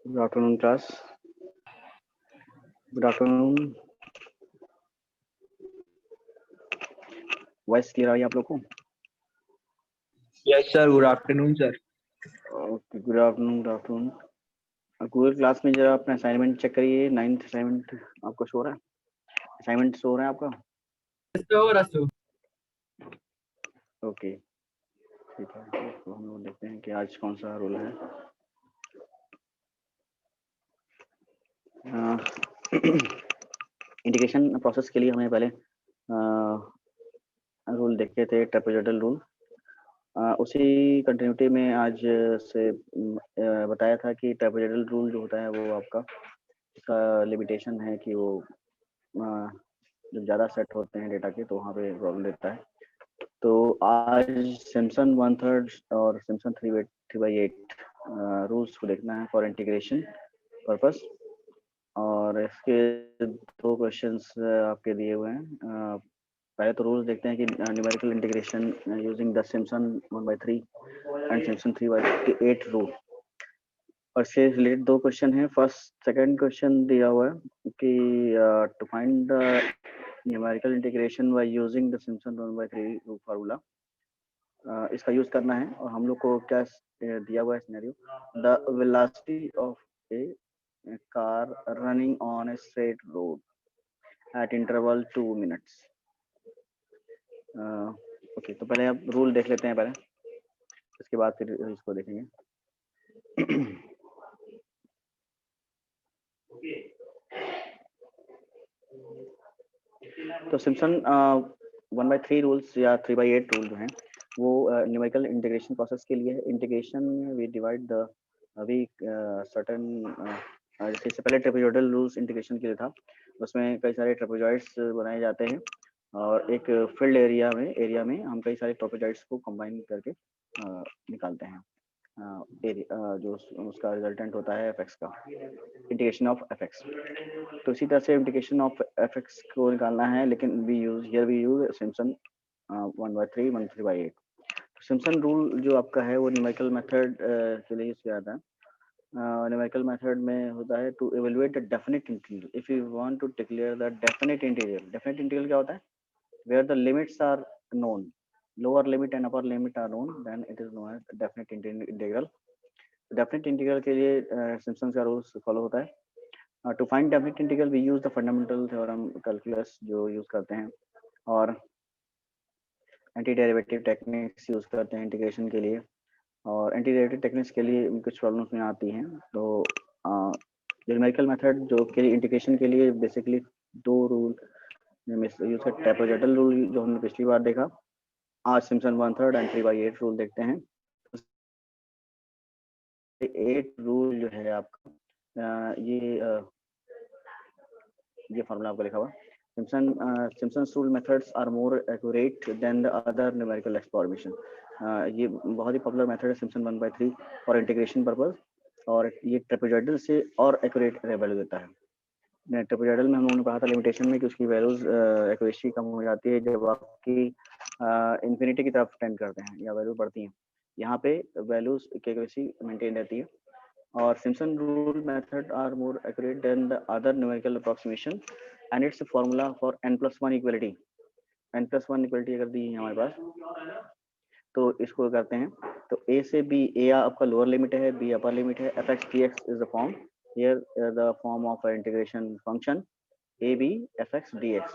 Good afternoon class. Good afternoon. Voice clear आ रही है आप लोग को? Yes sir, good afternoon sir. Okay, good afternoon. Good afternoon. Google class में जरा अपना असाइनमेंट चेक करिए। 9th असाइनमेंट आपको शो हो रहा है? असाइनमेंट शो हो रहा है आपका? ओके, ठीक है। तो हम लोग देखते हैं कि आज कौन सा रोल है। इंटीग्रेशन प्रोसेस के लिए हमें पहले रूल देखे थे, ट्रेपेजॉइडल रूल। उसी कंटिन्यूटी में आज से बताया था कि ट्रेपेजॉइडल रूल जो होता है वो आपका इसका लिमिटेशन है कि वो जब ज़्यादा सेट होते हैं डेटा के तो वहाँ पे प्रॉब्लम देता है। तो आज सिम्पसन 1/3 और सिम्पसन 3/8 रूल्स को देखना है फॉर इंटीग्रेशन पर्पस। और इसके 2 क्वेश्चंस आपके दिए हुए हैं। पहले तो रूल्स देखते हैं कि numerical integration using the Simpson 1/3 and Simpson 3/8 rule. और इससे रिलेटेड 2 क्वेश्चन हैं। सेकंड क्वेश्चन दिया हुआ है कि to find the numerical integration by using the Simpson 1/3 rule formula. इसका यूज करना है और हम लोग को क्या दिया हुआ है scenario, the velocity of A car running on a straight road eight interval 2 minutes. Okay, तो पहले आप रूल देख लेते हैं पहले, इसके बाद फिर इसको देखेंगे। तो सिम्पसन 1/3 रूल्स या 3/8 रूल जो हैं वो न्यूमेरिकल इंटीग्रेशन प्रोसेस के लिए। Integration we divide the certain, जैसे इससे पहले ट्रेपेजॉइडल रूल्स इंटीग्रेशन के लिए था, उसमें कई सारे ट्रेपेजॉइड्स बनाए जाते हैं और एक फील्ड एरिया में हम कई सारे ट्रेपेजॉइड्स को कंबाइन करके निकालते हैं जो उसका रिजल्टेंट होता है fx का, इंटीग्रेशन ऑफ fx। तो इसी तरह से इंटीग्रेशन ऑफ fx को निकालना है, लेकिन we use Simpson 1/3 1/3/8। Simpson rule जो आपका है वो न्यूमेरिकल मेथड के लिए यूज किया जाता है। न्यूमेरिकल मेथड में होता है to evaluate the definite integral if you want to declare the definite integral. Definite integral क्या होता है? Where the limits are known, lower limit and upper limit are known, then it is known as definite integral. Definite integral के लिए Simpson का rules follow होता है। To find definite integral we use the fundamental theorem calculus जो use करते हैं, और anti derivative techniques use करते हैं इंटीग्रेशन के लिए। और एंटी डेरिवेटिव टेक्निक्स के लिए कुछ प्रॉब्लम्स में आती हैं। तो न्यूमेरिकल मेथड जो के लिए इंटीग्रेशन के लिए बेसिकली 2 रूल यूज करते हैं। ट्रेपेजॉइडल रूल जो हमने पिछली बार देखा, आज सिम्पसन 1/3 एंड 3/8 रूल देखते हैं। 8 रूल जो है आपका ये फार्मूला आपको लिखा हुआ। Simpson's rule methods are more accurate than the other numerical exploration। ये बहुत ही पॉपुलर मेथड है सिम्पसन 1/3 फॉर इंटीग्रेशन पर्पस, और ये ट्रेपेजॉइडल से और एक्यूरेट वैल्यू देता है। ट्रेपेजॉइडल में हम लोगों ने पढ़ा था लिमिटेशन में कि उसकी वैल्यूज एक्यूरेसी कम हो जाती है जब आपकी इन्फिनिटी की तरफ टेंड करते हैं या वैल्यू बढ़ती हैं। यहाँ पे वैल्यूज की एक्यूरेसी मेंटेन रहती है। और Simpson rule method are more accurate than the other numerical approximation and its formula for n+1 equality. n+1 equality अगर दी है हमारे पास तो इसको करते हैं। तो a से b, a आपका लोअर लिमिट है, b अपर लिमिट है। fx dx is the form here the form of integration function ab fx dx।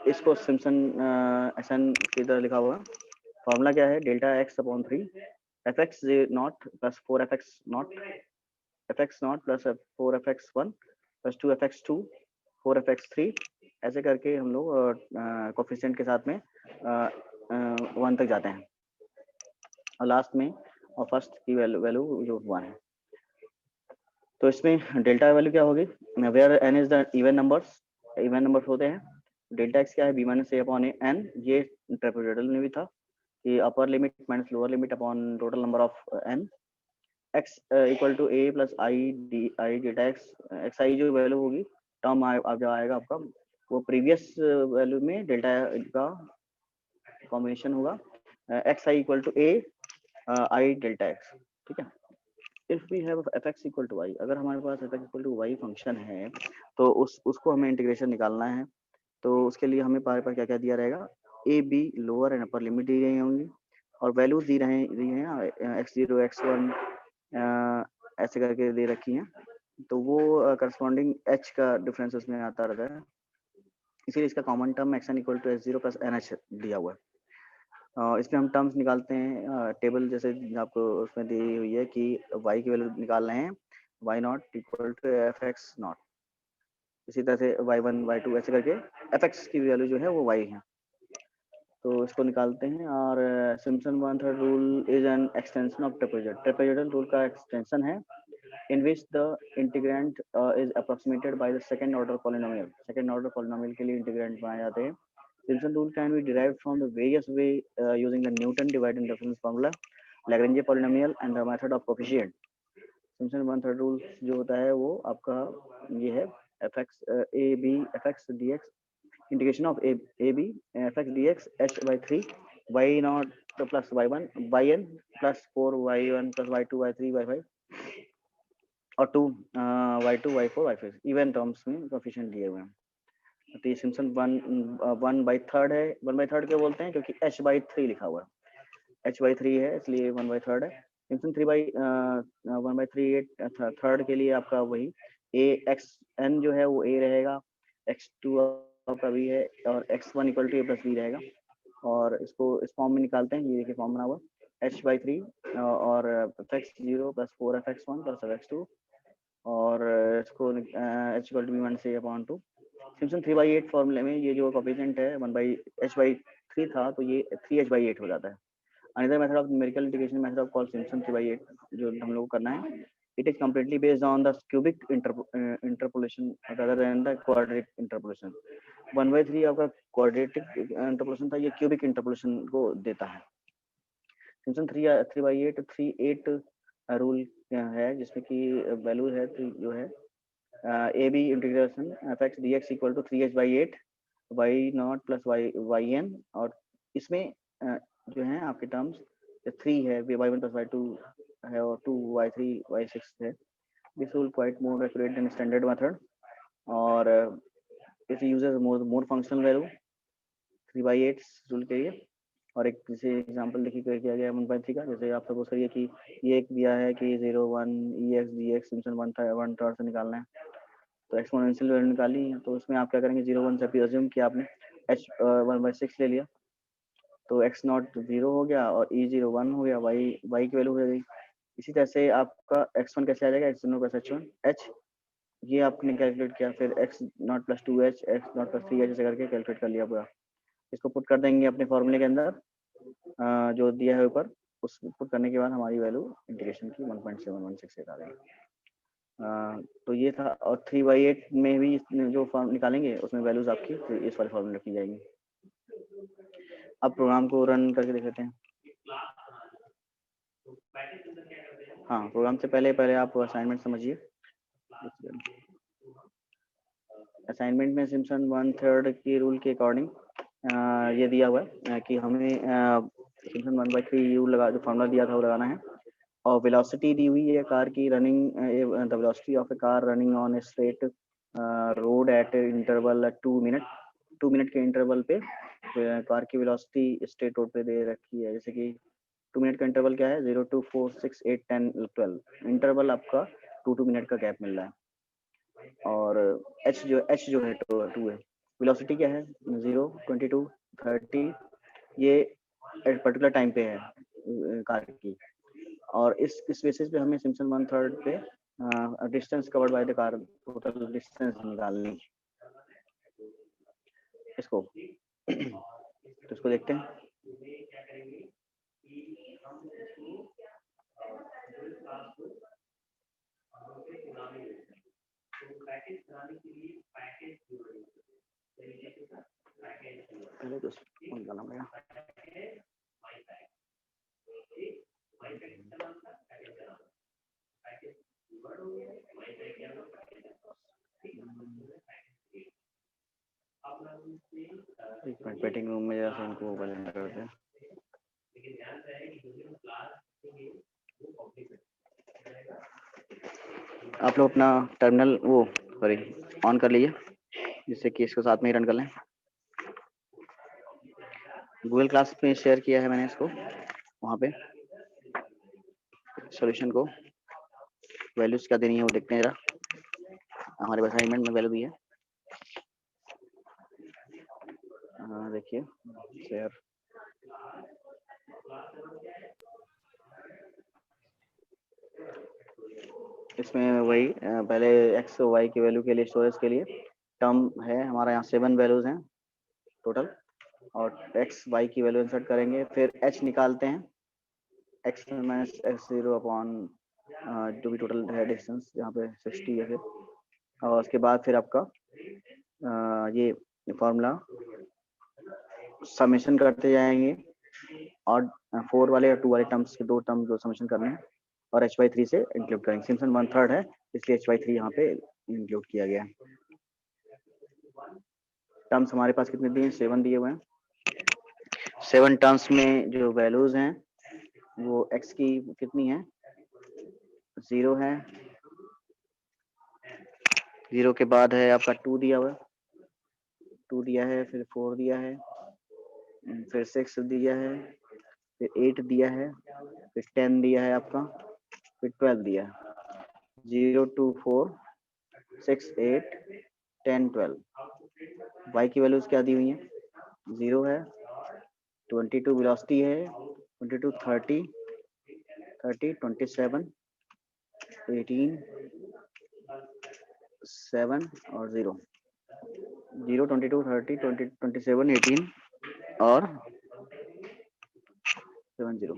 इसको सिम्पसन SN की तरह लिखा हुआ। फॉर्मूला क्या है? Delta x/3 fx not plus 4fx not, fx not plus 4fx1 plus 2fx2 4fx3, ऐसे करके हम लोग कोफिशिएंट के साथ में 1 तक जाते हैं और लास्ट में और फर्स्ट की वैल्यू जो 1 है। तो इसमें डेल्टा वैल्यू क्या होगी? Where n is the even numbers होते हैं, डेल्टा एक्स क्या है, B minus A upon N, ये ट्रेपेजॉइडल में भी था कि upper limit minus lower limit upon total number of N, x equal to A plus I delta x, x I जो वैल्यू होगी टर्म जो आएगा आपका वो प्रीवियस वैल्यू में डेल्टा का कॉम्बिनेशन होगा, x I equal to A I delta x, ठीक है। If we have F x equal to y, अगर हमारे पास F x equal to y function है तो उसको हमें इंटीग्रेशन निकालना है, तो उसके लिए हमें पार पर क्या क्या दिया रहेगा, A B lower and upper limit दी गई होंगी और वैल्यूज दी हैं एक्स जीरो एक्स वन ऐसे करके दे रखी हैं, तो वो करस्पॉन्डिंग एच का डिफरेंस उसमें आता रहता है, इसीलिए इसका common term x n equal to h zero plus n h दिया हुआ है। इसमें हम टर्म्स निकालते हैं, टेबल जैसे आपको उसमें दी हुई है कि y की वैल्यू निकाल रहे हैं, y not equal to f x not, इसी तरह से y1 y2 ऐसे करके एफ एक्स की वैल्यू जो है वो y है, तो इसको निकालते हैं। और Simpson one third rule is an extension of trapezoidal, trapezoidal rule का एक्सटेंशन है in which the integrand is approximated by the second order polynomial, second order polynomial के लिए integrand बनाए जाते हैं। Simpson rule can be derived from the various way using the Newton divide and difference formula, Lagrange polynomial and the method of coefficient. Simpson one third rule जो होता है वो आपका ये है F x A B F x D x integration of A B F x D x H by three y naught plus y one y N plus four y one plus y two y three y five और two y two y four y five even terms में coefficient दिए हुए हैं। तो ये Simpson one by third है, one by third क्यों बोलते हैं, क्योंकि एच बाई थ्री लिखा हुआ है, एच बाई थ्री है इसलिए वन बाई थर्ड है। Simpson three by one by three eight third के लिए आपका वही ए एक्स एन जो है वो ए रहेगा, एक्स टू आपका बी है और x one equal to A plus b रहेगा, और इसको इस फॉर्म में निकालते हैं, ये देखिए फॉर्म बना हुआ एच बाई थ्री और F x zero plus four F x one plus F x two और इसको H equal to B one से upon two. Simpson three by eight फॉर्मूले में ये जो कोफिशिएंट है one by H by three था तो ये थ्री एच बाई एट हो जाता है। Another method of numerical integration method of called Simpson three by eight जो हम लोग को करना है, it is completely based on the cubic interpolation rather than the quadratic interpolation। One by three आपका क्वाड्रेटिक इंटरपोलेशन था, ये क्यूबिक इंटरपोलेशन को देता है। Simpson three three by eight three eight rule है जिसमें कि वैल्यू है जो है a b integration f x D x equal to three H by eight y naught plus y N, और इसमें जो है आपके टर्म्स थ्री है y one plus y two है और two y three y six है। This rule quite more accurate than standard method और it uses more functional value three by eight rule के लिए। और एक जैसे एग्जांपल देखिए किया गया वन बाई थ्री का, जैसे आप सपोज करिए कि ये एक दिया है कि zero one E x D x Simpson one third से निकालना है, तो एक्सपोनेंशियल वैल्यू निकाली है, तो उसमें आप क्या करेंगे जीरो वन से अज्यूम कि आपने एच वन बाई सिक्स ले लिया, तो एक्स नॉट जीरो हो गया और ई जीरो वन हो गया, वाई की वैल्यू हो गई। इसी तरह से आपका एक्स वन कैसे आ जाएगा, x no plus h one h, ये आपने कैलकुलेट किया, फिर x not plus two h x not plus three h ऐसे करके कैलकुलेट कर लिया पूरा। इसको पुट कर देंगे अपने फॉर्मूले के अंदर जो दिया है ऊपर, उस पुट करने के बाद हमारी वैल्यू इंटीग्रेशन की 1.716 आ गई। तो ये था, और थ्री बाई एट में भी जो फॉर्म निकालेंगे उसमें वैल्यूज आपकी इस वाले फॉर्मूले रखी जाएंगी। अब प्रोग्राम को रन करके देख लेते हैं। हाँ, प्रोग्राम से पहले आप असाइनमेंट समझिए। असाइनमेंट में सिम्पसन वन थर्ड की रूल के अकॉर्डिंग ये दिया हुआ है कि हमें Simpson one by three you लगा जो फॉर्मूला दिया था वो लगाना है, और वेलोसिटी दी हुई है कार की running, the velocity of A car running on a straight road eight interval 2 minute, 2 minute के इंटरवल पे कार की वेलोसिटी स्ट्रेट रोड पे दे रखी है, जैसे कि 2 मिनट का इंटरवल क्या है 0 2 4 6 8 10 12 इंटरवल आपका 2 मिनट का गैप मिल रहा है, और एच जो है टू है, वेलोसिटी क्या है 0 22 30, ये एट पर्टिकुलर टाइम पे है कार की, और इस बेसिस पे हमें सिम्पसन वन थर्ड पे distance covered by the car total distance निकालनी इसको। तो इसको देखते हैं। पहले तो निकालना पड़ेगा। एक मिनट, वेटिंग रूम में जैसे इनको पहले करते हैं। आप लोग अपना टर्मिनल वो सॉरी ऑन कर लीजिए, जिससे कि इसको साथ में ही रन कर लें। गूगल क्लास में शेयर किया है मैंने इसको, वहाँ पे सॉल्यूशन को वैल्यूज क्या देनी है वो देखते हैं जरा। हमारे असाइनमेंट में वैल्यू भी है, देखिए शेयर। इसमें वही पहले एक्स और वाई की वैल्यू के लिए स्टोरेज के लिए टर्म है हमारा यहाँ 7 वैल्यूज हैं टोटल, और एक्स वाई की वैल्यू इंसर्ट करेंगे, फिर एच निकालते हैं, x minus x zero upon जो भी टोटल है डिस्टेंस यहाँ पे 60 है फिर, और उसके बाद फिर आपका ये फॉर्मूला समेशन करते जाएंगे, और 4 वाले और 2 वाले टर्म्स के 2 टर्म जो समेशन करने हैं और h/3 से इंक्लूड करेंगे। सिम्पसन 1/3 है इसलिए h/3 यहाँ पे इंक्लूड किया गया है। टर्म्स हमारे पास कितने दिए हैं? 7 दिए हुए हैं। 7 टर्म्स में जो वैल्यूज हैं वो x की कितनी है? 0 है, 0 के बाद है आपका 2 दिया हुआ है, 2 दिया है, फिर 4 दिया है, फिर 6 दिया है, फिर 8 दिया है, फिर 10 दिया है आपका, फिर 12 दिया है। 0 2 4 6 8 10 12। y की वैल्यूज क्या दी हुई है? 0 है, 22 वेलोसिटी है, 22 30 30 27 18 7 और 0 0 22 30 20 27 18 और 7 0।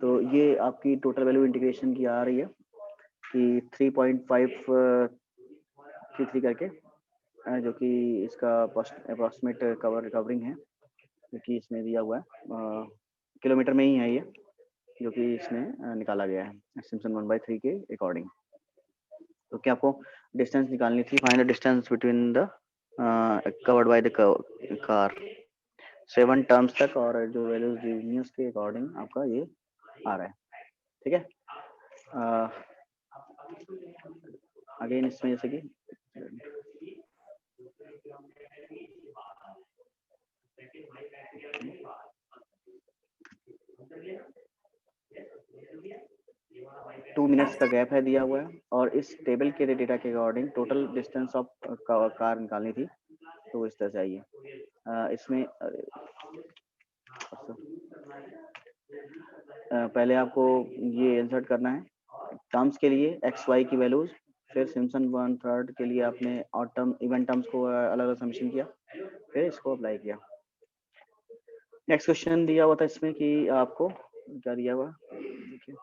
तो ये आपकी टोटल वैल्यू इंटीग्रेशन की आ रही है कि 3.533 करके, जो कि इसका अप्रॉक्सीमेट कवरिंग है, जो कि इसमें दिया हुआ है किलोमीटर में ही है ये, जो कि इसमें निकाला गया है सिम्पसन 1/3 के अकॉर्डिंग। तो क्या आपको डिस्टेंस निकालनी थी? Find the distance between the covered by the car. 7 terms तक और जो वैल्यूज दी हुई है उसके अकॉर्डिंग आपका ये आ रहा है, ठीक है। अगेन इसमें जैसे कि टू मिनट्स का गैप है दिया हुआ है, और इस टेबल के डेटा के according total distance of car निकालनी थी, तो इस तरह से आइए। इसमें पहले आपको ये इंसर्ट करना है टर्म्स के लिए एक्स वाई की वैल्यूज, फिर सिम्पसन 1/3 के लिए आपने और टर्म इवेंट टर्म्स को अलग अलग समेशन किया, फिर इसको अप्लाई किया। नेक्स्ट क्वेश्चन दिया हुआ था इसमें कि आपको क्या दिया हुआ, देखिए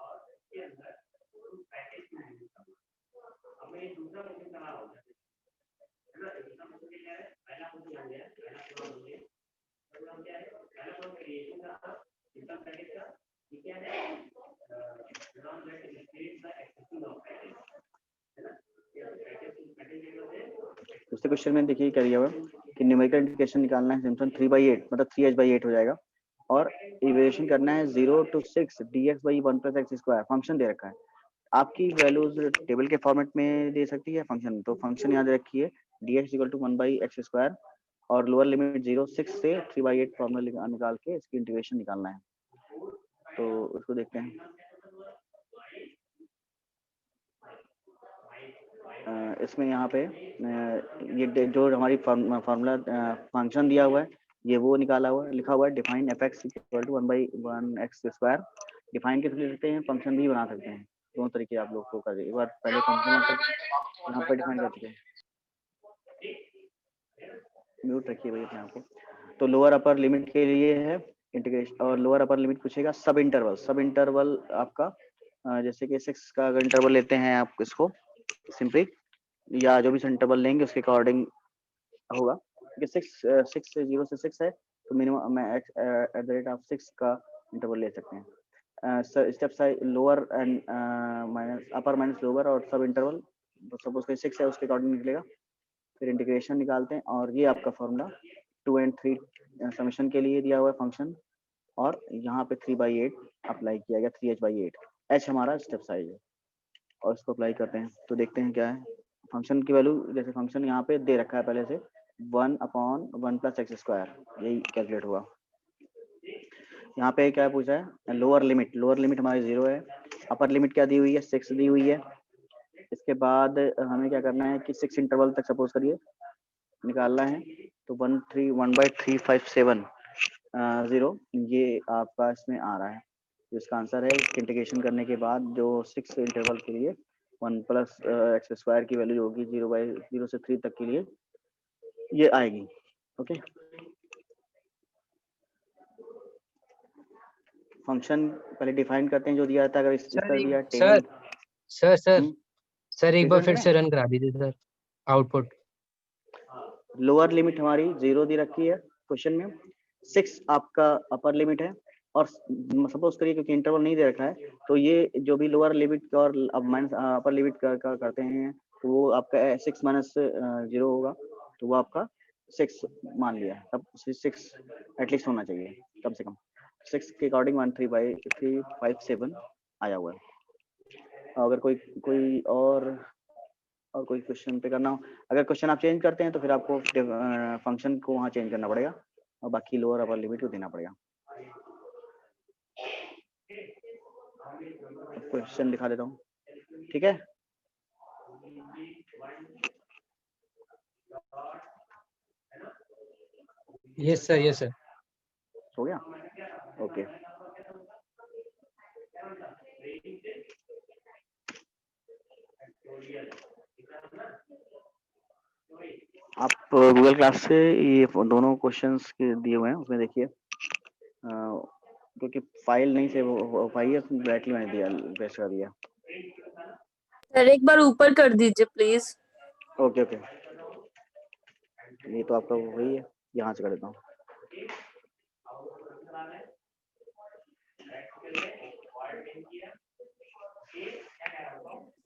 दूसरे क्वेश्चन में देखिए क्या दिया हुआ कि न्यूमेरिकल इंटीग्रेशन निकालना है सिम्पसन 3/8 मतलब 3h/8 हो जाएगा, और इवेल्यूएशन करना है 0 to 6 dx/1 + x²। फंक्शन दे रखा है, आपकी वैल्यूज टेबल के फॉर्मेट में दे सकती है फंक्शन, तो फंक्शन याद रखिए dx = 1/x², और लोअर लिमिट 0 6 से 3/8 फॉर्मूला निकाल के इसकी इंटीग्रेशन निकालना है। तो उसको देखते हैं। इसमें यहाँ पे ये जो हमारी फार्मूला फंक्शन दिया हुआ है ये वो निकाला हुआ है, लिखा हुआ है डिफाइन fx = 1/1x²। डिफाइन के थ्रू लिखते हैं, फंक्शन भी बना सकते हैं, दोनों तरीके आप लोग को कर, एक बार पहले फंक्शन यहाँ पर डिफाइन कर चुके हैं। म्यूट रखिए भाई अपने आप को। तो लोअर अपर लिमिट के लिए है इंटीग्रेशन, और लोअर अपर लिमिट पूछेगा सब इंटरवल आपका जैसे कि 6 का अगर इंटरवल लेते हैं आप इसको सिंपली, या जो भी इंटरवल लेंगे उसके अकॉर्डिंग होगा। क्योंकि 6 0 से 6 है, तो मिनिमम मैं @6 का इंटरवल ले सकते हैं। Step size lower and minus upper minus lower और सब इंटरवल सपोज कोई 6 है उसके अकॉर्डिंग निकलेगा। फिर इंटीग्रेशन निकालते हैं और ये आपका फॉर्मूला 2 एंड 3 समेशन के लिए दिया हुआ है फंक्शन, और यहाँ पे 3/8 अप्लाई किया गया, 3h/8। h हमारा स्टेप साइज है और इसको अप्लाई करते हैं तो देखते हैं क्या है फंक्शन की वैल्यू। जैसे फंक्शन यहाँ पे दे रखा है पहले से 1/1 + x², यही कैलकुलेट हुआ। यहाँ पे क्या पूछा है, लोअर लिमिट हमारी 0 है, अपर लिमिट क्या दी हुई है, 6 दी हुई है। इसके बाद हमें क्या करना है कि 6 इंटरवल तक सपोज करिए निकालना है, तो 1/357 0 ये आपका इसमें आ रहा है। तो इसका आंसर है इंटीग्रेशन करने के बाद जो 6 इंटरवल के लिए 1 + x² की वैल्यू होगी 0 से 3 तक के लिए ये आएगी। ओके, फंक्शन पहले डिफाइन करते हैं जो दिया था। अगर इस तरह दिया सर 10। सर सर सर एक बार रन फिर करें। से रन करा दीजिए सर आउटपुट। लोअर लिमिट हमारी 0 दी रखी है क्वेश्चन में, 6 आपका अपर लिमिट है, और सपोज करिए क्योंकि इंटरवल नहीं दे रखा है तो ये जो भी लोअर लिमिट और माइनस अपर लिमिट का करते हैं तो वो आपका 6 - 0 होगा, तो वो आपका 6 मान लिया, तब 6 एटलीस्ट होना चाहिए कम से कम। 6 के अकॉर्डिंग 1/357 आया हुआ है। अगर कोई और कोई क्वेश्चन पे करना हो, अगर क्वेश्चन आप चेंज करते हैं तो फिर आपको फंक्शन को वहाँ चेंज करना पड़ेगा और बाकी लोअर अपर लिमिट को देना पड़ेगा। क्वेश्चन दिखा देता हूँ, ठीक है। यस सर हो गया, ओके। आप गूगल क्लास से ये दोनों क्वेश्चंस के दिए हुए हैं, उसमें देखिए क्योंकि फाइल नहीं सेव हो पाई है, उसमें डायरेक्टली मैंने दिया, पेस्ट कर दिया। सर एक बार ऊपर कर दीजिए प्लीज। ओके ओके, ये तो आपका वही है, यहाँ से कर देता हूँ।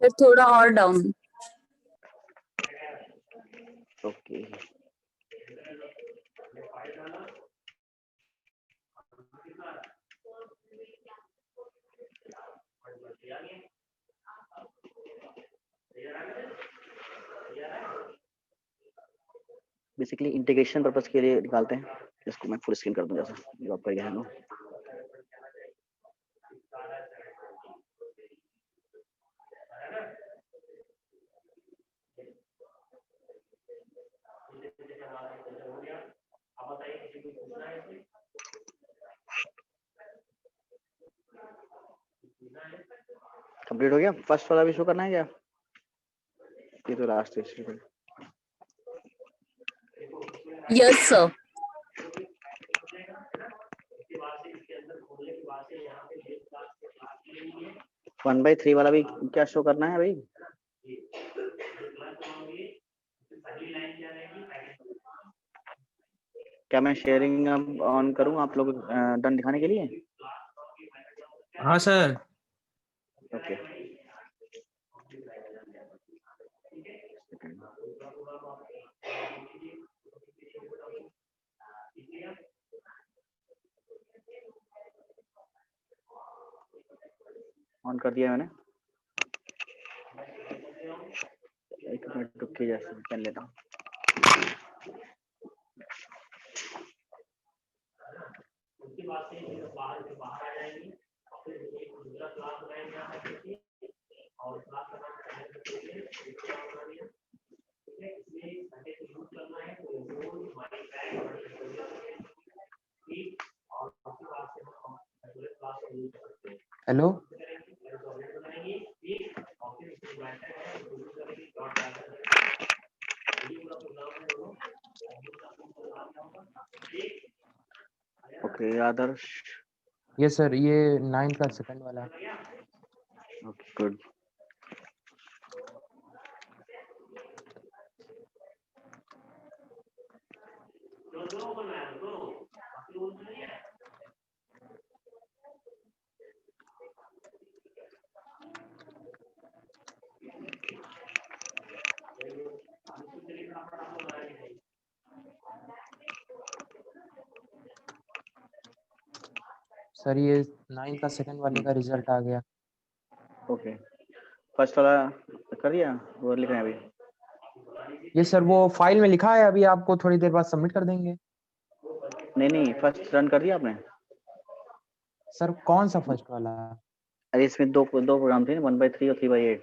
सर थोड़ा और down. Okay, basically integration purpose के लिए निकालते हैं। इसको मैं फुल स्क्रीन कर दूं, जैसा जो आप कर गए हैं। कंप्लीट हो गया, फर्स्ट वाला भी शो करना है क्या? ये तो लास्ट है। Yes sir. 1/3 वाला भी क्या शो करना है भाई? क्या मैं शेयरिंग अब ऑन करूं आप लोग डन दिखाने के लिए? हाँ सर। ओके, ऑन कर दिया मैंने। एक मिनट रुकिए, जैसे कर लेता हूँ। हेलो ओके आदर्श, यस सर, ये 9 का सेकंड वाला। Okay good. सर ये 9 का सेकंड वाले का रिजल्ट आ गया। ओके, फर्स्ट वाला कर दिया, वो लिख रहे हैं अभी? ये सर वो फाइल में लिखा है, अभी आपको थोड़ी देर बाद सबमिट कर देंगे। नहीं, फर्स्ट रन कर दिया आपने? सर कौन सा फर्स्ट वाला? अरे इसमें दो प्रोग्राम थे ना, 1/3 और 3/8।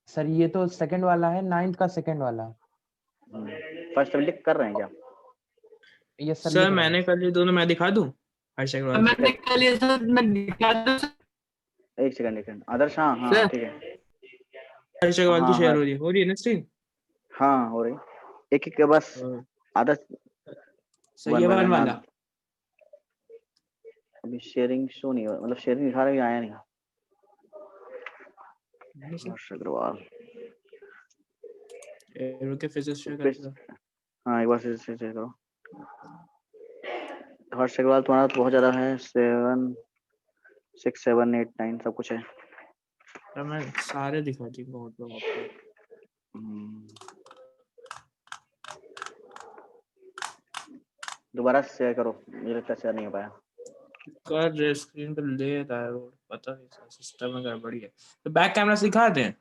सर ये तो सेकंड वाला है, 9 का सेकंड वाला। फर्स्ट लिख कर रहे हैं क्या? ये सर सर लिख रहे मैंने हैं। कर लिए दोनों, मैं दिखा दूं हर्षक वाला? मैंने कर लिया सर, मैं दिखा दूं सर? एक सेकंड आदर्श। हाँ सर। ठीक है। हर्षक वाला की हाँ, शेयर हाँ। हो रही है ना स्क्रीन? हाँ हो रही, एक एक बस। आदर्श सर ये वन वाला अभी शेयरिंग शो नहीं हो, मतलब शेयरिंग दिखा रहा है, आया नहीं। हर्ष अग्रवाल, रुके फिर से शेयर करता हूं। हाँ एक बार से चेक करो। हर्ष अग्रवाल तुम्हारा तो बहुत ज्यादा है, 7 6 7 8 9 सब कुछ है। सर मैं सारे दिखा दूंगा मतलब आपको। दोबारा शेयर करो, मुझे लगता है शेयर नहीं हो पाया। कर रहे स्क्रीन पे ले रहा है वो, पता नहीं सर सिस्टम में गड़बड़ी है। तो बैक कैमरा से दिखा दें?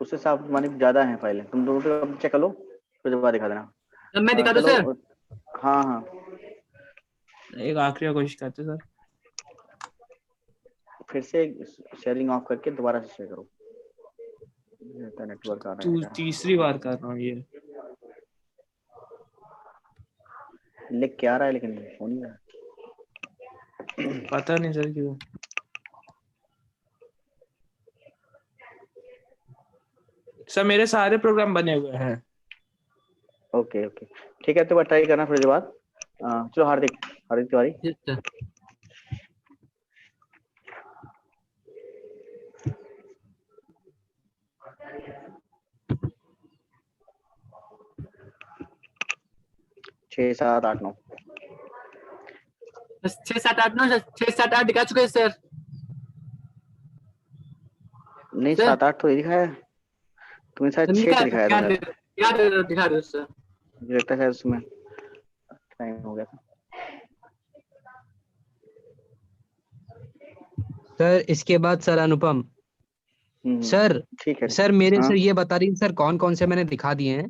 उससे साफ मानी ज्यादा है फाइलें, तुम दोनों पे चेक कर लो, फिर दोबारा दिखा देना। सर मैं दिखा दूं चलो, सर? हाँ एक आखिरी कोशिश करते सर। फिर से शेयरिंग ऑफ करके दोबारा से शेयर करो। नेटवर्क आ रहा है, तीसरी बार कर रहा हूँ ये। लिख के आ रहा है लेकिन हो नहीं रहा। पता नहीं सर क्यों। सर मेरे सारे प्रोग्राम बने हुए हैं। ओके ठीक है, तो बार ट्राई करना फिर उसके बाद। चलो हार्दिक तिवारी। Yes sir. छः सात आठ नौ 6 7 8 9 6 7 8 दिखा चुके हैं सर। नहीं, सर। 7 8 तो ये दिखाया है, तुमने शायद 6 पे दिखाया था शायद। दिखा दो सर। मुझे लगता है शायद उसमें टाइम हो गया था। सर इसके बाद सर अनुपम सर। ठीक है। सर मेरे हाँ? सर ये बता रही सर कौन कौन से मैंने दिखा दिए हैं।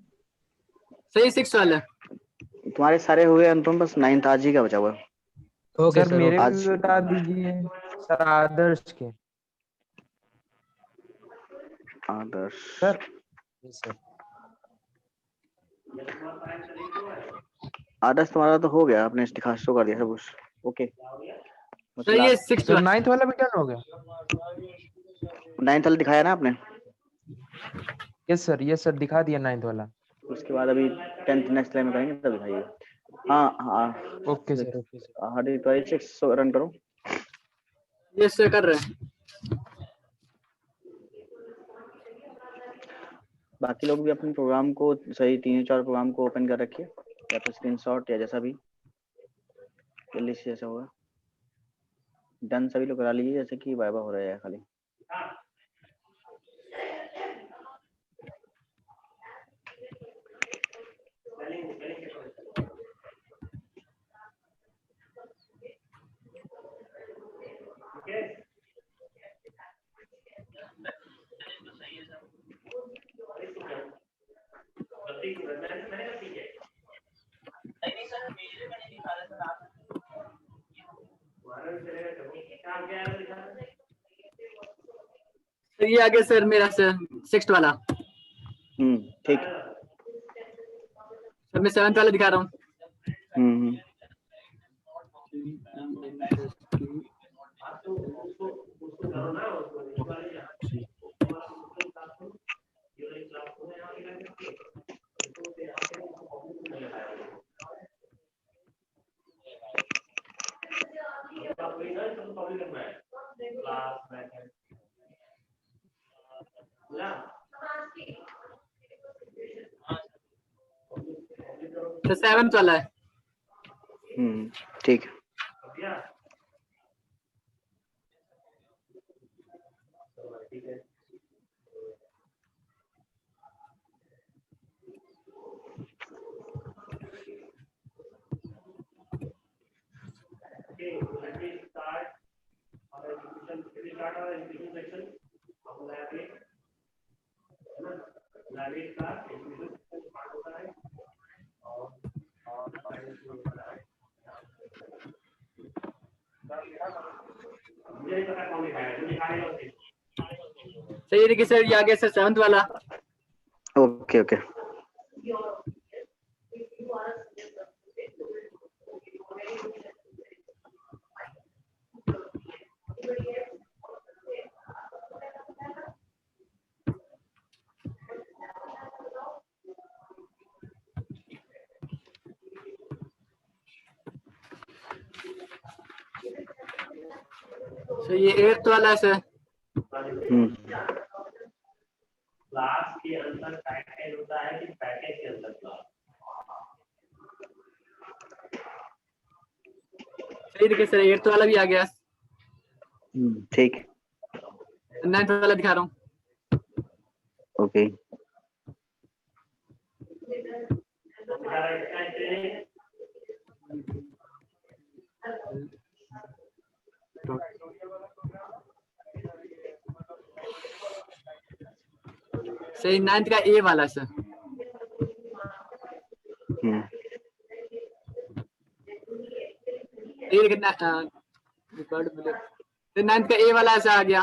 सही 6 वाला। तुम्हारे सारे हुए अनुपम, बस 9 आज ही का बचा हुआ है। ओके सर सर मेरे ओके। भी बता दीजिए, सर आदर्श के। आदर्श सर आदर्श तुम्हारा तो हो गया, आपने दिखा शो कर दिया सब कुछ। ओके, सर ये 6 सर वाला। 9th वाला भी डन हो गया। 9 दिखाया ना आपने? यस सर दिखा दिया 9th वाला। उसके बाद अभी 10th नेक्स्ट लाइन में करेंगे तब दिखाइए। हाँ ओके सर। हार्दिक तिवारी 6 रन करो। यस सर कर रहे हैं। बाकी लोग भी अपने प्रोग्राम को सही 3-4 प्रोग्राम को ओपन कर रखिए, या तो स्क्रीनशॉट या जैसा भी जल्दी से जैसा होगा। डन सभी लोग करा लीजिए, जैसे कि वाइवा हो रहा है खाली। सर ये आगे सर मेरा सर 6 वाला। ठीक। सर मैं 7 वाला दिखा रहा हूँ। सर 7 वाला है। ठीक। सही देखिए सर, ये आ गया सर 7th वाला। ओके ओके सर ये 8th वाला है सर। क्लास के अंदर पैकेज होता है कि पैकेज के अंदर क्लास? सही देखिए सर, 8th वाला भी आ गया। ठीक 9th वाला दिखा रहा हूँ। ओके सही 9th का ए वाला सर। ये देखिए रिकॉर्ड मिले तो 9th का ए वाला ऐसा आ गया।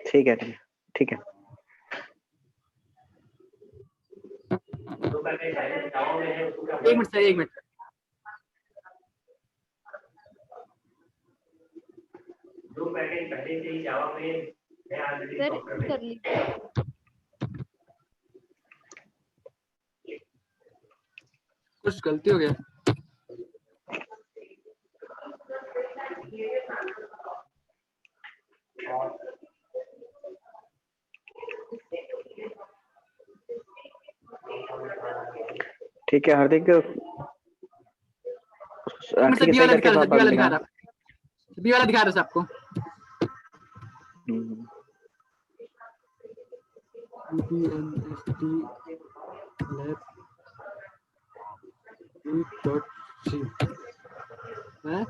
ठीक है ठीक है एक मिनट सर, 1 मिनट। जो पैकेज पहले से ही जावा में है ऑलरेडी सॉफ्टवेयर में। कुछ गलती हो गया। ठीक है हार्दिक बी ठीक है वाला सही दिखा करके रहा, बाद में बी वाला दिखा दिखाना। रहा, बी वाला दिखा रहा सर आपको। हैं?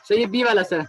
सर ये बी वाला सर।